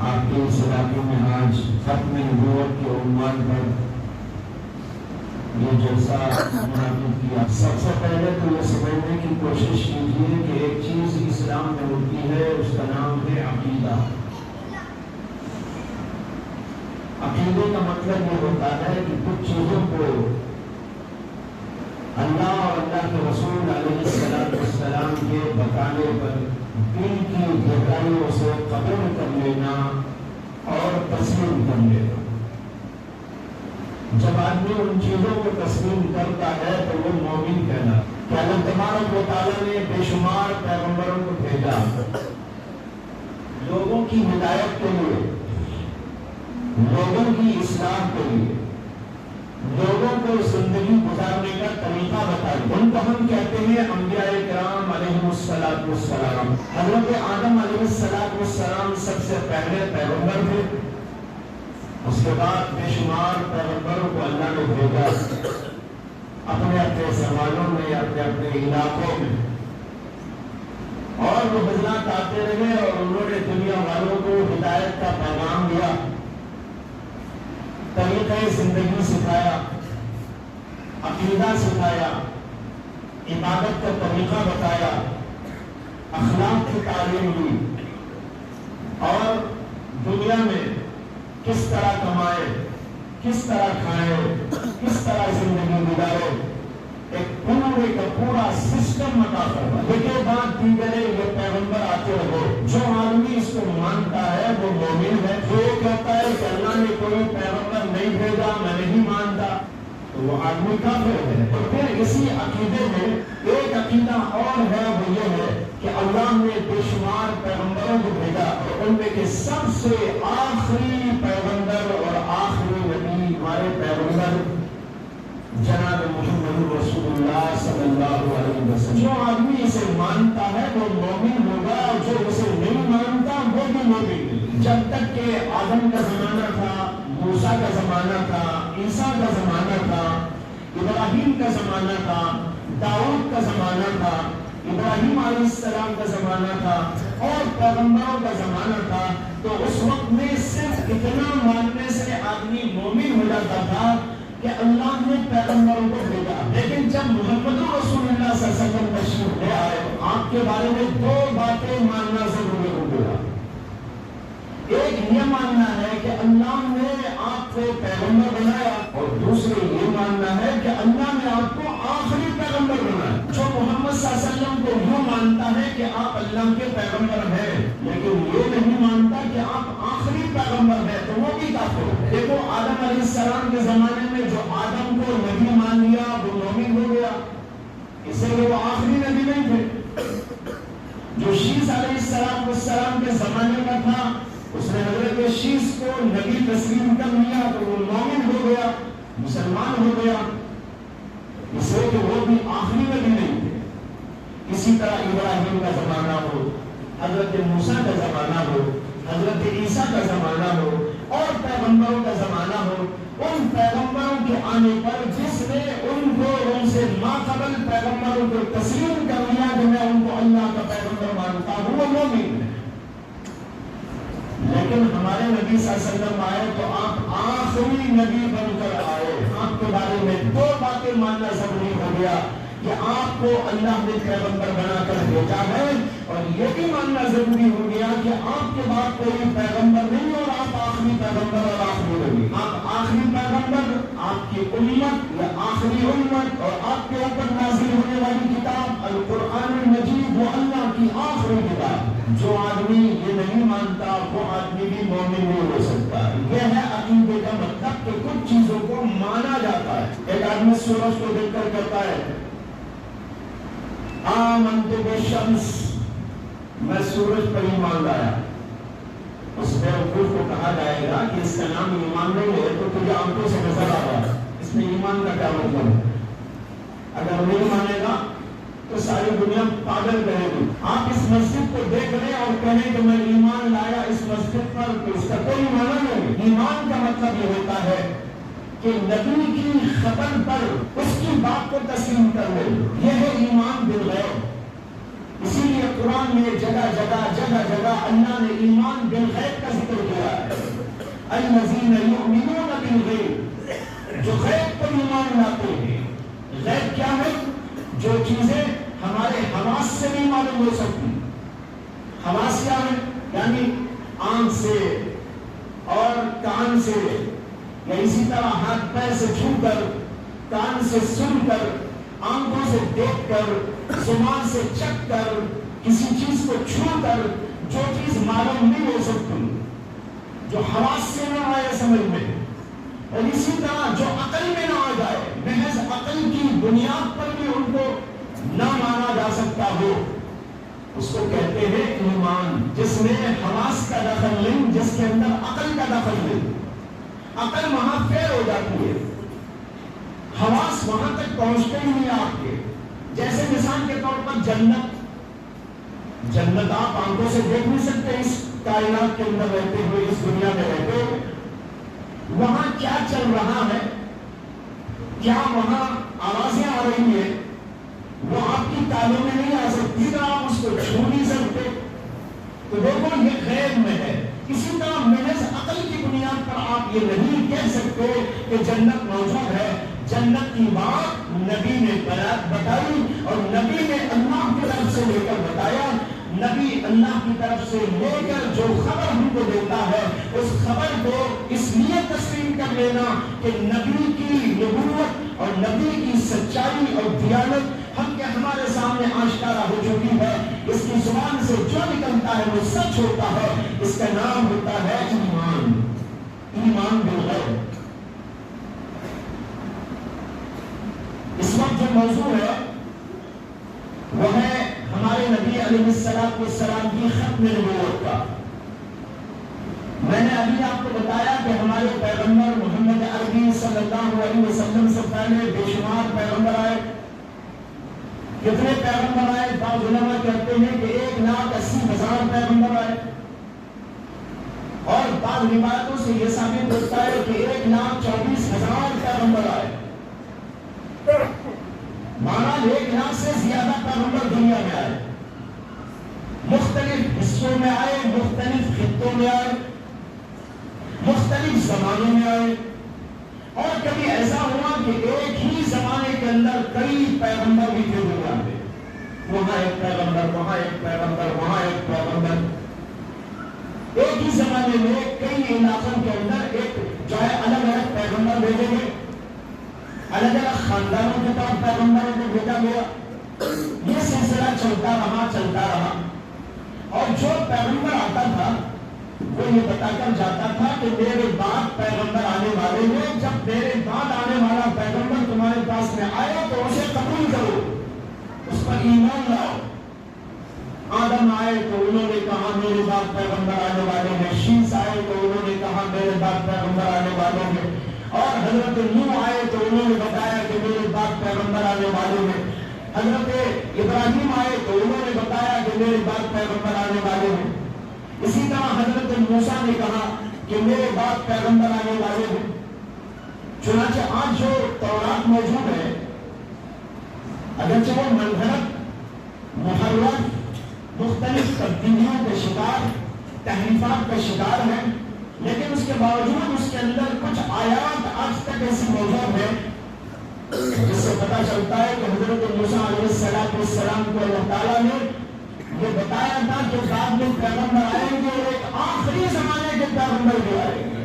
آپ کے اس علاقے میں آج ختم نبوت کے عنوان پر یہ جلسہ منعقد کیا۔ سب سے پہلے تو یہ سمجھنے کی کوشش کیجیے کہ ایک چیز اسلام میں ہوتی ہے، اس کا نام ہے عقیدہ۔ عقیدے کا مطلب یہ ہوتا ہے کہ کچھ چیزوں کو اللہ اور اللہ کے رسول علیہ السلام کے بتانے پر دل کی گہرائیوں سے قبول کر لینا اور تسلیم کر لینا۔ جب آدمی ان چیزوں کو تسلیم کرتا ہے تو وہ مومن کہلاتا ہے۔ کہ اللہ تبارک و تعالیٰ نے بے شمار پیغمبروں کو بھیجا لوگوں کی ہدایت کے لیے، لوگوں کی اصلاح کے لیے، لوگوں کو زندگی گزارنے کا طریقہ بتایا۔ ان کو ہم کہتے ہیں انبیاء کرام علیہ السلام۔ حضرت آدم علیہ السلام سب سے پہلے پیغمبر تھے، اس کے بعد بے شمار پیغمبروں کو اللہ نے بھیجا اپنے اپنے زمانوں میں، اپنے اپنے علاقوں میں، اور وہ حضرات آتے رہے اور انہوں نے دنیا والوں کو ہدایت کا پیغام دیا، طریقہ زندگی سکھایا، عقیدہ سکھایا، عبادت کا طریقہ بتایا، اخلاق کی تعلیم دی، اور دنیا میں کس طرح کمائے، کس طرح کھائے، کس طرح زندگی گزارے، ایک پورے کا پورا سسٹم عطا کروا۔ لیکن بات دیگرے یہ پیغمبر آتے رہے، جو آدمی اس کو مانتا ہے وہ مومن ہے، جو کہتا ہے کہ اللہ نے کوئی پیغمبر نہیں بھیجا میں نہیں مانتا تو وہ آدمی کافر ہے۔ اور پھر اسی عقیدے میں ایک عقیدہ اور ہے، وہ یہ ہے کہ اللہ نے بے شمار پیغمبروں کو بھیجا، اور ان میں کے سب سے آخری پیغمبر اور آخری نبی ہمارے پیغمبر جناب محمد رسول اللہ صلی اللہ علیہ وسلم۔ جو آدمی اسے مانتا ہے وہ مومن ہوگا، اور جو اسے نہیں مانتا وہ بھی مومن۔ جب تک کہ آدم کا زمانہ تھا، موسیٰ کا زمانہ تھا، عیسیٰ کا زمانہ تھا، ابراہیم کا زمانہ تھا، داؤد کا زمانہ تھا، ابراہیم علیہ السلام کا زمانہ تھا، اور پیغمبروں کا زمانہ تھا، تو اس وقت میں صرف اتنا ماننے سے آدمی مومن ہو جاتا تھا کہ اللہ نے پیغمبروں کو بھیجا۔ لیکن جب محمد رسول اللہ صلی اللہ علیہ وسلم تشریف لے آئے تو آپ کے بارے میں دو باتیں ماننا ضروری ہو گیا۔ ایک یہ ماننا ہے کہ اللہ نے آپ کو پیغمبر بنایا، اور دوسرے یہ ماننا ہے کہ اللہ نے آپ کو آخری پیغمبر بنایا۔ جو محمد صلی اللہ علیہ وسلم کو یوں مانتا ہے کہ آپ اللہ کے پیغمبر ہیں، لیکن یہ نہیں مانتا کہ آپ آخری پیغمبر ہیں، تو وہ بھی کافر ہے۔ دیکھو آدم علیہ السلام کے زمانے میں جو آدم کو نبی مان لیا وہ مومن ہو گیا، اس لیے وہ آخری نبی نہیں تھے۔ جو شیس علیہ السلام کے زمانے کا تھا، اس نے حضرت شیس کو نبی تسلیم کر لیا تو وہ مومن ہو گیا، مسلمان ہو گیا، اس لیے کہ وہ بھی آخری نبی نہیں تھے۔ اسی طرح ابراہیم کا زمانہ ہو، حضرت موسیٰ کا زمانہ ہو، حضرت عیسیٰ کا زمانہ ہو، اور پیغمبروں کا زمانہ ہو، ان پیغمبروں کے آنے پر جس نے ان کو ان سے ماقبل پیغمبروں کو تسلیم کر لیا کہ میں ان کو اللہ کا پیغمبر مانتا ہوں، وہ مومن ہے۔ لیکن ہمارے نبی صلی اللہ علیہ وسلم آئے تو آپ آخری نبی بن کر آئے۔ آپ کے بارے میں دو باتیں ماننا ضروری ہو گیا کہ آپ کو اللہ نے پیغمبر بنا کر بھیجا ہے، اور یہ بھی ماننا ضروری ہو گیا کہ آپ کے بعد کوئی پیغمبر نہیں اور آپ آخری پیغمبر اور آخری نبی۔ آپ آخری پیغمبر، آپ کی امت یا آخری امت، اور آپ کے اوپر نازل ہونے والی کتاب القرآن المجید وہ اللہ کی آخری کتاب۔ جو آدمی یہ نہیں مانتا وہ آدمی بھی مومن نہیں ہو سکتا۔ یہ ہے عقیدے کا مطلب کہ کچھ چیزوں کو مانا جاتا ہے۔ ایک آدمی سورج کو دیکھ کر کہتا ہے آمنت بالشمس، میں سورج پر ایمان لایا، اس بیوقوف کو کہا جائے گا کہ اس کا نام ایمان نہیں ہے تو تجھے آنکھوں سے نظر آ رہا ہے، اس میں ایمان کا کیا مطلب ہے؟ اگر نہیں مانے گا تو ساری دنیا پاگل کہے گی۔ آپ اس مسجد کو دیکھ لیں اور کہیں کہ میں ایمان لایا اس مسجد پر، تو اس کا کوئی معنی نہیں۔ ایمان کا مطلب یہ ہوتا ہے کہ نبی کی خبر پر اس کی بات کو تسلیم کر لے، یہ ہے ایمان بالغیب۔ اسی لیے قرآن میں جگہ جگہ اللہ نے ایمان بالغیب کا ذکر کیا۔ الذین یؤمنون بالغیب، جو غیب پر ایمان لاتے ہیں۔ غیب کیا ہے؟ جو چیزیں ہمارے حواس سے نہیں معلوم ہو سکتی۔ حواس کیا ہے؟ یعنی آنکھ سے اور کان سے، یا اسی طرح ہاتھ پیر سے چھو کر، کان سے سن کر، آنکھوں سے دیکھ کر، زبان سے چکھ کر، کسی چیز کو چھو کر جو چیز معلوم نہیں ہو سکتی، جو حواس سے نہ آئے سمجھ میں، اور اسی طرح جو عقل میں نہ آ جائے، محض عقل کی بنیاد پر بھی ان کو نہ مانا جا سکتا ہو، اس کو کہتے ہیں ایمان، جس میں حواس کا دخل نہیں، جس کے اندر عقل کا دخل نہیں۔ عقل وہاں فیل ہو جاتی ہے، حواس وہاں تک پہنچتے ہی نہیں آپ کے۔ جیسے مثال کے طور پر جنت آپ آنکھوں سے دیکھ نہیں سکتے، اس کائنات کے اندر رہتے ہوئے، اس دنیا میں رہتے ہوئے، وہاں کیا چل رہا ہے، کیا وہاں آوازیں آ رہی ہیں، وہ آپ کی کانوں میں نہیں آ سکتی، تو آپ اس کو چھو نہیں سکتے۔ تو دیکھو یہ غیب میں ہے۔ اسی طرح محض عقل کی بنیاد پر آپ یہ نہیں کہہ سکتے کہ جنت موجود ہے۔ جنت کی بات نبی نے بتائی، اور نبی نے اللہ کی طرف سے لے کر بتایا۔ نبی اللہ کی طرف سے لے کر جو خبر ہم کو دیتا ہے، اس خبر کو اس لیے تسلیم کر لینا کہ نبی کی نبوت اور نبی کی سچائی اور دیانت ہم کے ہمارے سامنے آشکارا ہو چکی ہے۔ اس کی زبان سے جو نکلتا ہے وہ سچ ہوتا ہے۔ اس کا نام ہوتا ہے ایمان، ایمان بالغیب۔ اس وقت جو موضوع ہے وہ ہے ہمارے نبی علیہ السلام کی ختم نبوت کا۔ میں نے ابھی آپ کو بتایا کہ ہمارے پیغمبر محمد عربی صلی اللہ علیہ وسلم سے پہلے بے شمار پیغمبر آئے۔ کتنے پیغمبر آئے؟ بعض علماء کہتے ہیں کہ 1,80,000 پیغمبر آئے، اور بعض روایتوں سے یہ ثابت ہوتا ہے کہ 1,24,000 پیغمبر آئے۔ مانا 1,00,000 سے زیادہ پیغمبر دنیا میں آئے، مختلف حصوں میں آئے، مختلف خطوں میں آئے، مختلف زمانوں میں آئے، اور کبھی ایسا ہوا کہ ایک ہی زمانے کے اندر کئی پیغمبر بھی تھے دنیا میں، وہاں ایک پیغمبر، وہاں ایک پیغمبر، وہاں ایک پیغمبر، ایک ہی زمانے میں کئی علاقوں کے اندر ایک جو ہے الگ الگ پیغمبر بھیجے گئے، الگ الگ خاندانوں کے پاس پیغمبروں کو بھیجا گیا۔ یہ سلسلہ چلتا رہا، اور جو پیغمبر آتا تھا وہ یہ بتا کر جاتا تھا کہ میرے بعد پیغمبر آنے والے ہیں، جب میرے بعد آنے والا پیغمبر تمہارے پاس میں آیا تو اسے قبول کرو، اس پر ایمان لاؤ۔ آدم آئے تو انہوں نے کہا میرے بعد پیغمبر آنے والے ہیں، شیس آئے تو انہوں نے کہا میرے بعد پیغمبر آنے والے ہیں، اور حضرت نوح آئے تو انہوں نے بتایا کہ میرے بعد پیغمبر آنے والے ہیں، حضرت ابراہیم آئے تو انہوں نے بتایا کہ میرے بعد پیغمبر آنے والے ہیں، اسی طرح حضرت موسیٰ نے کہا کہ میرے بعد پیغمبر آنے والے ہیں۔ چنانچہ آج جو تورات موجود ہے، اگرچہ وہ منگھڑت، محرف، مختلف تبدیلیوں کے شکار، تحریفات کا شکار ہے، لیکن اس کے باوجود اس کے اندر کچھ آیات آج تک ایسی موجود ہیں جس سے پتہ چلتا ہے کہ حضرت موسیٰ علیہ السلام کو اللہ تعالیٰ نے یہ بتایا تھا کہ بعد میں پیغمبر آئیں گے، اور ایک آخری زمانے کے پیغمبر بھی آئیں گے۔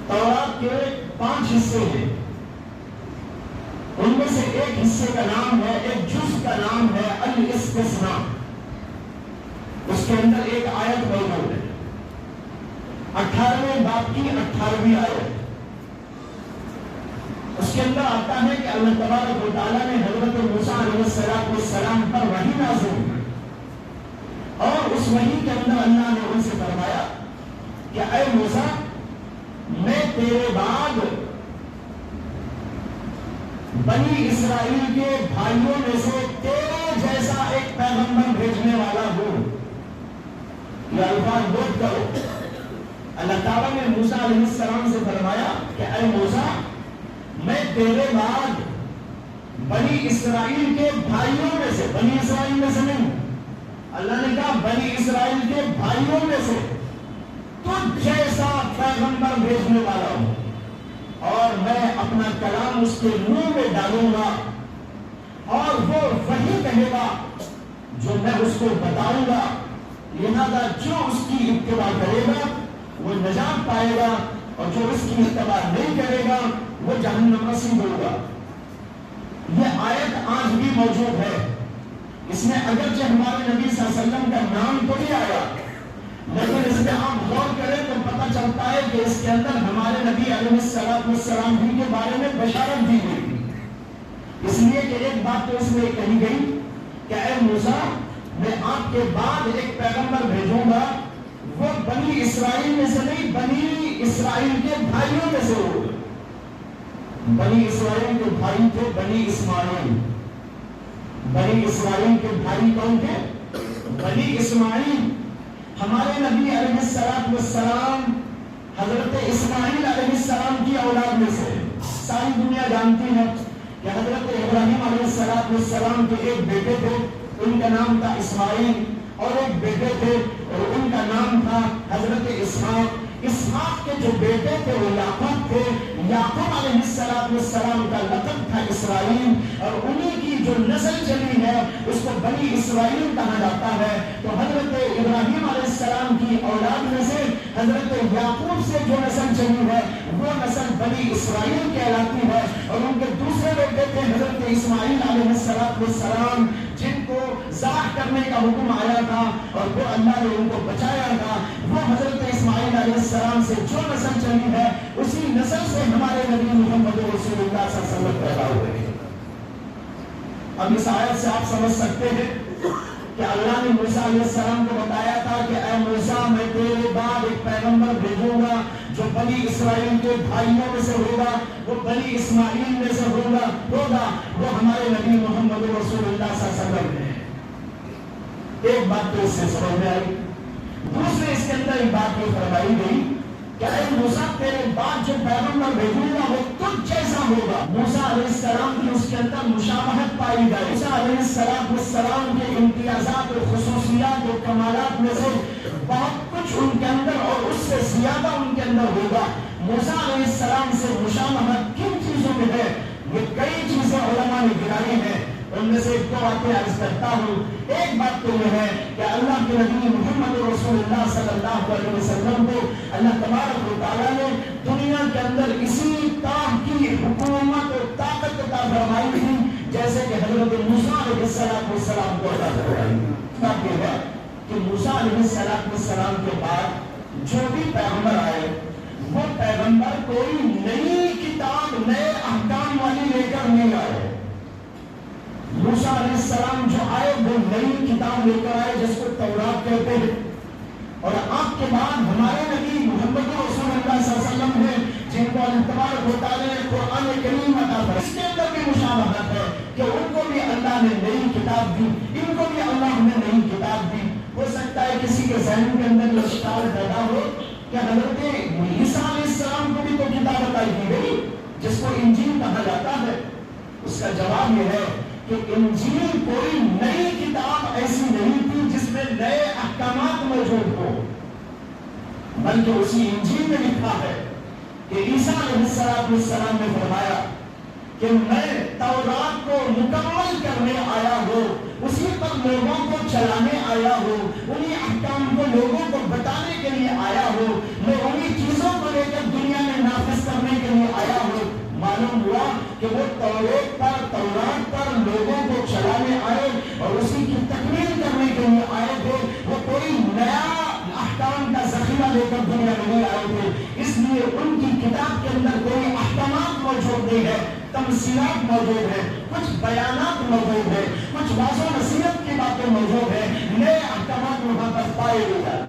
تورات کے 5 حصے ہیں، ان میں سے ایک حصے کا نام ہے، ایک جز کا نام ہے الاستثناء۔ اس کے اندر ایک آیت موجود ہے، 18ویں باب کی 18ویں آیت۔ اس کے اندر آتا ہے کہ اللہ تبارک و تعالیٰ نے حضرت موسیٰ علیہ السلام پر وحی نازل کی، اور اس وحی کے اندر اللہ نے ان سے فرمایا کہ اے موسیٰ، میں تیرے بعد بنی اسرائیل کے بھائیوں میں سے تیرے جیسا ایک پیغمبر بھیجنے والا ہوں۔ یہ الفاظ نوٹ کرو۔ اللہ تعالیٰ نے موسیٰ علیہ السلام سے فرمایا کہ اے موسیٰ، میں تیرے بعد بنی اسرائیل کے بھائیوں میں سے، بنی اسرائیل میں سے نہیں، اللہ نے کہا بنی اسرائیل کے بھائیوں میں سے تجھ جیسا پیغمبر بھیجنے والا ہوں اور میں اپنا کلام اس کے منہ میں ڈالوں گا اور وہ وہی کہے گا جو میں اس کو بتاؤں گا، لہذا جو اس کی اتباع کرے گا وہ نجات پائے گا اور جو اس کی اتباع نہیں کرے گا وہ جہنم نصیب ہوگا۔ یہ آیت آج بھی موجود ہے، اس میں اگرچہ ہمارے نبی صلی اللہ علیہ وسلم کا نام تو نہیں آیا، لیکن اس میں آپ غور کریں تو پتہ چلتا ہے کہ اس کے اندر ہمارے نبی علیہ السلام بھی کے بارے میں بشارت دی گئی، اس لیے کہ ایک بات تو اس میں کہی گئی کہ اے موسیٰ میں آپ کے بعد ایک پیغمبر بھیجوں گا، وہ بنی اسرائیل میں سے نہیں، بنی اسرائیل کے بھائیوں میں سے ہوگا۔ بنی اسرائیل کے بھائی تھے بنی اسماعیل۔ بنی اسرائیل کے بھائی کون تھے؟ بنی اسماعیل۔ ہمارے نبی علیہ السلام حضرت اسماعیل علیہ السلام کی اولاد میں سے، ساری دنیا جانتی ہے کہ حضرت ابراہیم علیہ السلام کے ایک بیٹے تھے، ان کا نام تھا اسماعیل، اور ایک بیٹے تھے اور ان کا نام تھا حضرت اسحاق۔ اسحاق کے جو بیٹے تھے وہ یعقوب تھے، یعقوب علیہ السلام کا لقب تھا اسرائیل، اور انہی کی جو نسل چلی ہے اس کو بنی اسرائیل کہا جاتا ہے۔ تو حضرت ابراہیم علیہ السلام کی اولاد میں سے حضرت یعقوب سے جو نسل چلی ہے وہ نسل بنی اسرائیل کہلاتی ہے، اور ان کے دوسرے بیٹے تھے حضرت اسماعیل علیہ السلام، جن کو ذبح کرنے کا حکم آیا تھا اور وہ اللہ نے ان کو بچایا تھا۔ وہ حضرت اسماعیل علیہ السلام سے جو نسل چلی ہے اسی نسل سے ہمارے نبی محمد رسول اللہ صلی اللہ علیہ وسلم پیدا ہوئے۔ اب اس آیت سے آپ سمجھ سکتے ہیں کہ اللہ نے موسیٰ علیہ السلام کو بتایا تھا کہ اے موسیٰ میں تیرے بعد ایک پیغمبر بھیجوں گا جو بنی اسرائیل کے بھائیوں میں سے ہوگا، وہ بنی اسماعیل میں سے ہوگا، وہ ہمارے نبی محمد رسول اللہ صلی اللہ علیہ وسلم ہے۔ ایک بات تو اس سے سمجھ میں آئی۔ دوسرے اس کے اندر ایک بات یہ فرمائی گئی کہ اے موسیٰ تیرے بعد جو پیغمبر بھیجوں گا وہ تجھ جیسا ہوگا۔ موسیٰ علیہ السلام کی اس کے اندر مشابہت پائی گئی۔ موسیٰ علیہ السلام کے امتیازات اور خصوصیات اور کمالات میں سے بہت کچھ ان کے اندر اور اس سے زیادہ ان کے اندر ہوگا۔ موسیٰ علیہ السلام سے مشابہت کن چیزوں میں ہے؟ یہ کئی چیزیں علماء نے گنائی ہیں، ان میں سے ایک دو باتیں عرض کرتا ہوں۔ ایک بات تو یہ ہے کہ اللہ کے نبی محمد رسول اللہ صلی اللہ علیہ وسلم کو اللہ تبارک و تعالیٰ نے دنیا کے اندر اسی طرح کی حکومت اور طاقت عطا فرمائی تھی جیسے کہ حضرت موسیٰ علیہ السلام کو عطا فرمائی۔ بات یہ ہے کہ موسیٰ علیہ السلام کے بعد جو بھی پیغمبر آئے وہ پیغمبر کوئی نئی کتاب نئے احکام والی لے کر نہیں آئے۔ موسیٰ علیہ السلام جو آئے وہ نئی کتاب لے کر آئے جس کو تورات کہتے ہیں، اور آپ کے بعد ہمارے نبی محمد رسول اللہ صلی اللہ علیہ وسلم ہیں جن کو اللہ تبارک و تعالیٰ نے قرآن کریم عطا فرمایا۔ اس کے اندر بھی مشابہت ہے کہ ان کو بھی اللہ نے نئی کتاب دی، ان کو بھی اللہ نے نئی کتاب دی۔ ہو سکتا ہے کسی کے ذہن کے اندر یہ اشکال پیدا ہو کہ حضرت عیسیٰ علیہ السلام کو بھی تو کتاب عطائی دی گئی جس کو انجیل کہا جاتا ہے۔ اس کا جواب یہ ہے کہ انجیل کوئی نئی کتاب ایسی نہیں تھی جس میں نئے احکامات موجود ہو، بلکہ اسی انجیل میں لکھا ہے کہ عیسیٰ علیہ السلام نے فرمایا کہ میں تورات کو مکمل کرنے آیا ہوں، اسی پر لوگوں کو چلانے آیا ہوں، انہی احکام کو لوگوں کو بتانے کے لیے آیا ہوں، میں انہی چیزوں کو لے کر دنیا میں نافذ کرنے کے لیے آیا ہوں۔ معلوم ہوا کہ وہ تورات پر لوگوں کو چلانے آئے اور اسی کی تکمیل کرنے کے لیے آئے تھے، وہ کوئی نیا احکام کا ذخیرہ لے کر دنیا میں نہیں آئے تھے۔ اس لیے ان کی کتاب کے اندر کوئی احکامات موجود نہیں ہے، تمثیلات موجود ہے، کچھ بیانات موجود ہے، کچھ واضح نصیحت کی باتیں موجود ہے، نئے احکامات وہاں پر پائے نہیں جاتے۔